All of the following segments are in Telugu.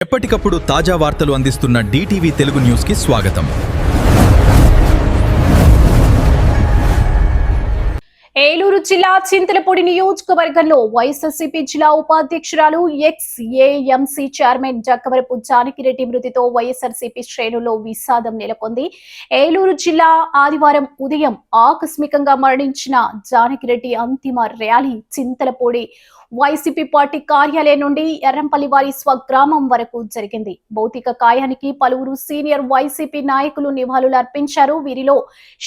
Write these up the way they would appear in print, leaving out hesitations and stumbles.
ఎప్పటికప్పుడు తాజా వార్తలు అందిస్తున్న DTV తెలుగు న్యూస్ కి స్వాగతం. ఏలూరు జిల్లా చింతలపూడి నియోజకవర్గంలో వైఎస్ఆర్సీపీ జిల్లా ఉపాధ్యక్షురాలు ఎక్స్-ఏఎంసీ చైర్మన్ జక్కవరపు జానకిరెడ్డి మృతితో వైఎస్ఆర్సీపీ శ్రేణుల్లో విషాదం నెలకొంది. ఏలూరు జిల్లా ఆదివారం ఉదయం ఆకస్మికంగా మరణించిన జానకిరెడ్డి అంతిమ ర్యాలీ చింతలపూడి వైసీపీ పార్టీ కార్యాలయం నుండి ఎర్రంపల్లి వారి స్వగ్రామం వరకు జరిగింది. భౌతిక కాయానికి పలువురు సీనియర్ వైసీపీ నాయకులు నివాళులు అర్పించారు. వీరిలో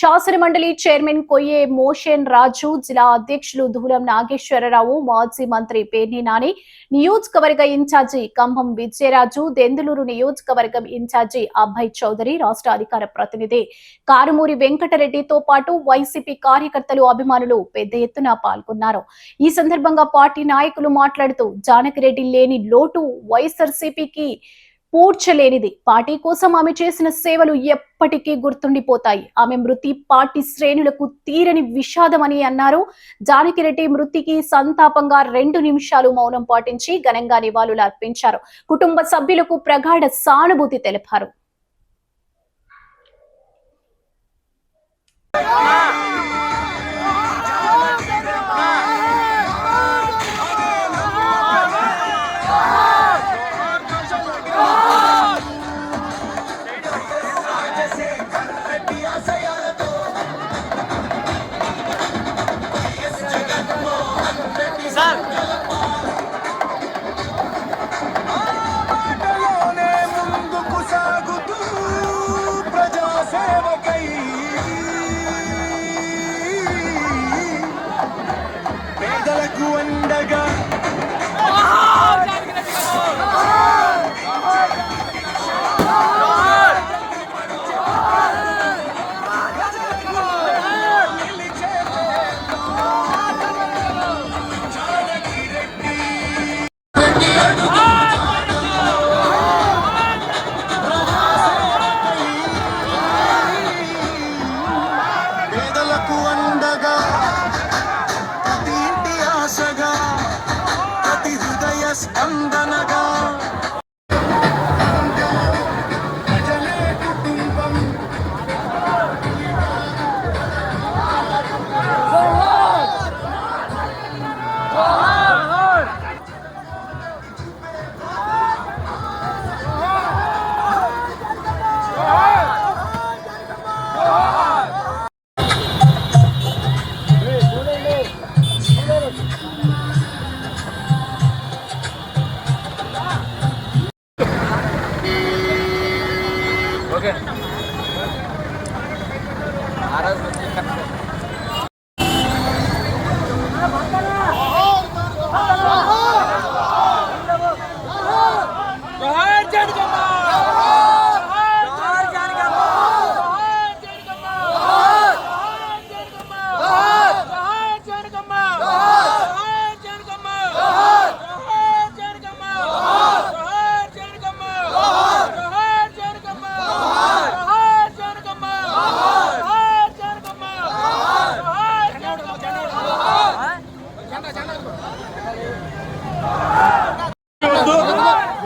శాసనమండలి చైర్మన్ కొయ్యే మోషన్ రాజు, జిల్లా అధ్యక్షులు దూలం నాగేశ్వరరావు, మాజీ మంత్రి పేర్ని నాని, నియోజకవర్గ ఇన్ఛార్జి కంభం విజయరాజు, దెందులూరు నియోజకవర్గం ఇన్ఛార్జి అభయ్ చౌదరి, రాష్ట్ర అధికార ప్రతినిధి కారుమూరి వెంకటరెడ్డితో పాటు వైసీపీ కార్యకర్తలు, అభిమానులు పెద్ద ఎత్తున పాల్గొన్నారు. ఈ సందర్భంగా పార్టీ నాయకులు మాట్లాడుతూ జానకిరెడ్డి లేని లోటు వైఎస్ఆర్సీపీకి పూడ్చలేనిది. పార్టీ కోసం ఆమె చేసిన సేవలు ఎప్పటికీ గుర్తుండిపోతాయి. ఆమె మృతి పార్టీ శ్రేణులకు తీరని విషాదమని అన్నారు. జానకిరెడ్డి మృతికి సంతాపంగా 2 నిమిషాలు మౌనం పాటించి ఘనంగా నివాళులు అర్పించారు. కుటుంబ సభ్యులకు ప్రగాఢ సానుభూతి తెలిపారు.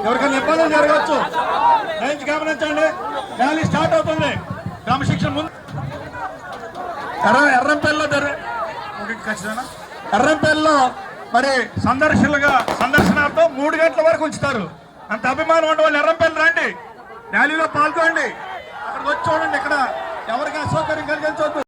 ఎవరికైనా ఇబ్బందులు జరగవచ్చు, దయచేసి గమనించండి. ర్యాలీ స్టార్ట్ అవుతుంది. క్రమశిక్షణ ముందు ఎర్రంపల్లిలో మరి సందర్శనార్థం 3 గంటల వరకు ఉంచుతారు. అంత అభిమానం ఉండే వాళ్ళు ఎర్రంపల్లి రండి, ర్యాలీలో పాల్గొండి. అక్కడికి వచ్చి చూడండి, ఇక్కడ ఎవరికి అసౌకర్యం కలిగించవద్దు.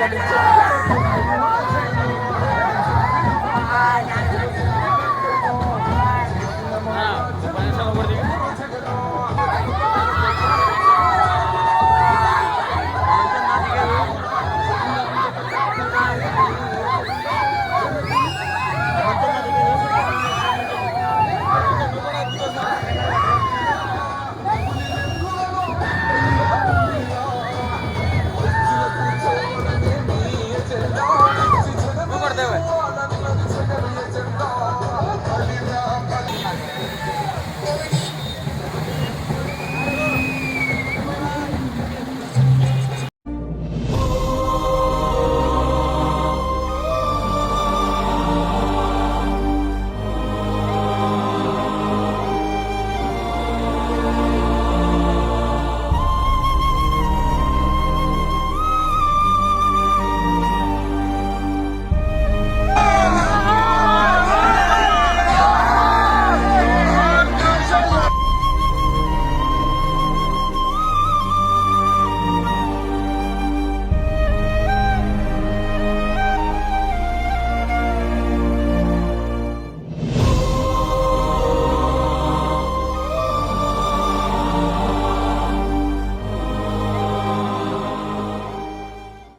వెల్లడించారు.